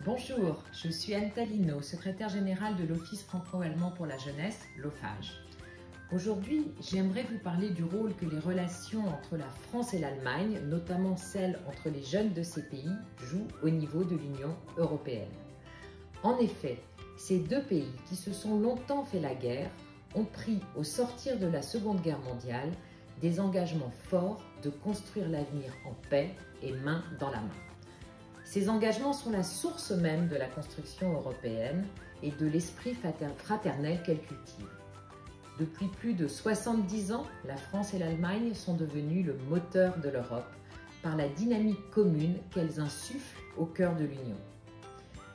Bonjour, je suis Anne Talino, secrétaire générale de l'Office franco-allemand pour la jeunesse, l'OFAJ. Aujourd'hui, j'aimerais vous parler du rôle que les relations entre la France et l'Allemagne, notamment celles entre les jeunes de ces pays, jouent au niveau de l'Union européenne. En effet, ces deux pays qui se sont longtemps fait la guerre ont pris, au sortir de la Seconde Guerre mondiale, des engagements forts de construire l'avenir en paix et main dans la main. Ces engagements sont la source même de la construction européenne et de l'esprit fraternel qu'elle cultive. Depuis plus de 70 ans, la France et l'Allemagne sont devenues le moteur de l'Europe par la dynamique commune qu'elles insufflent au cœur de l'Union.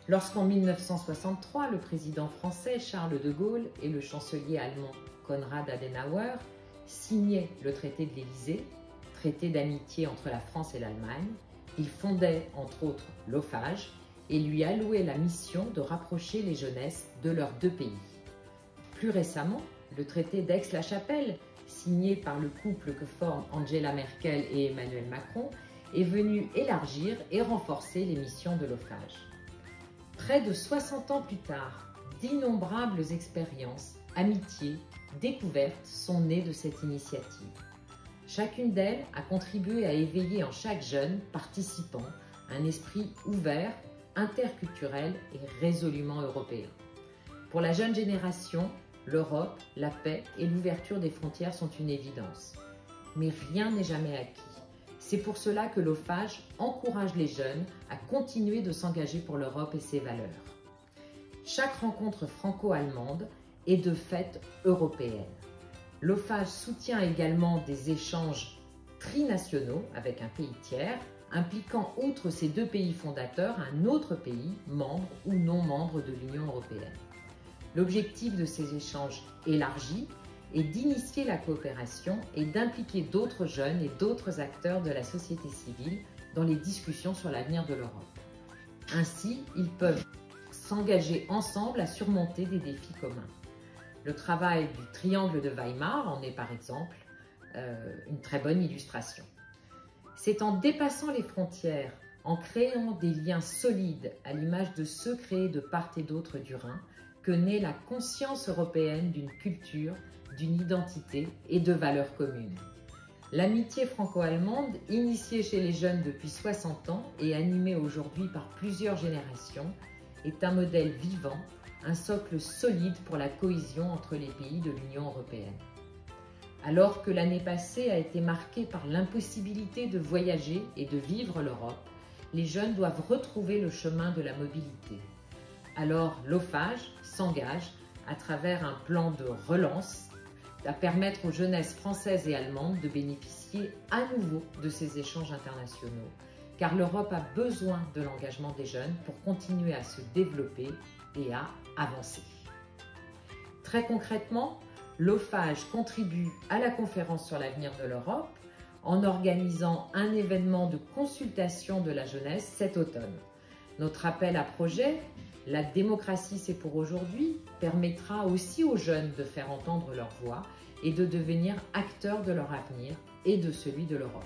Lorsqu'en 1963, le président français Charles de Gaulle et le chancelier allemand Konrad Adenauer signaient le traité de l'Élysée, traité d'amitié entre la France et l'Allemagne, il fondait entre autres l'OFAJ et lui allouait la mission de rapprocher les jeunesses de leurs deux pays. Plus récemment, le traité d'Aix-la-Chapelle, signé par le couple que forment Angela Merkel et Emmanuel Macron, est venu élargir et renforcer les missions de l'OFAJ. Près de 60 ans plus tard, d'innombrables expériences, amitiés, découvertes sont nées de cette initiative. Chacune d'elles a contribué à éveiller en chaque jeune participant un esprit ouvert, interculturel et résolument européen. Pour la jeune génération, l'Europe, la paix et l'ouverture des frontières sont une évidence. Mais rien n'est jamais acquis. C'est pour cela que l'OFAJ encourage les jeunes à continuer de s'engager pour l'Europe et ses valeurs. Chaque rencontre franco-allemande est de fait européenne. L'OFAJ soutient également des échanges trinationaux avec un pays tiers, impliquant outre ces deux pays fondateurs un autre pays, membre ou non membre de l'Union européenne. L'objectif de ces échanges élargis est d'initier la coopération et d'impliquer d'autres jeunes et d'autres acteurs de la société civile dans les discussions sur l'avenir de l'Europe. Ainsi, ils peuvent s'engager ensemble à surmonter des défis communs. Le travail du triangle de Weimar en est par exemple une très bonne illustration. C'est en dépassant les frontières, en créant des liens solides à l'image de ceux créés de part et d'autre du Rhin, que naît la conscience européenne d'une culture, d'une identité et de valeurs communes. L'amitié franco-allemande, initiée chez les jeunes depuis 60 ans et animée aujourd'hui par plusieurs générations, est un modèle vivant, un socle solide pour la cohésion entre les pays de l'Union européenne. Alors que l'année passée a été marquée par l'impossibilité de voyager et de vivre l'Europe, les jeunes doivent retrouver le chemin de la mobilité. Alors l'OFAJ s'engage, à travers un plan de relance, à permettre aux jeunesses françaises et allemandes de bénéficier à nouveau de ces échanges internationaux, car l'Europe a besoin de l'engagement des jeunes pour continuer à se développer et à avancer. Très concrètement, l'OFAJ contribue à la conférence sur l'avenir de l'Europe en organisant un événement de consultation de la jeunesse cet automne. Notre appel à projet, La démocratie c'est pour aujourd'hui, permettra aussi aux jeunes de faire entendre leur voix et de devenir acteurs de leur avenir et de celui de l'Europe.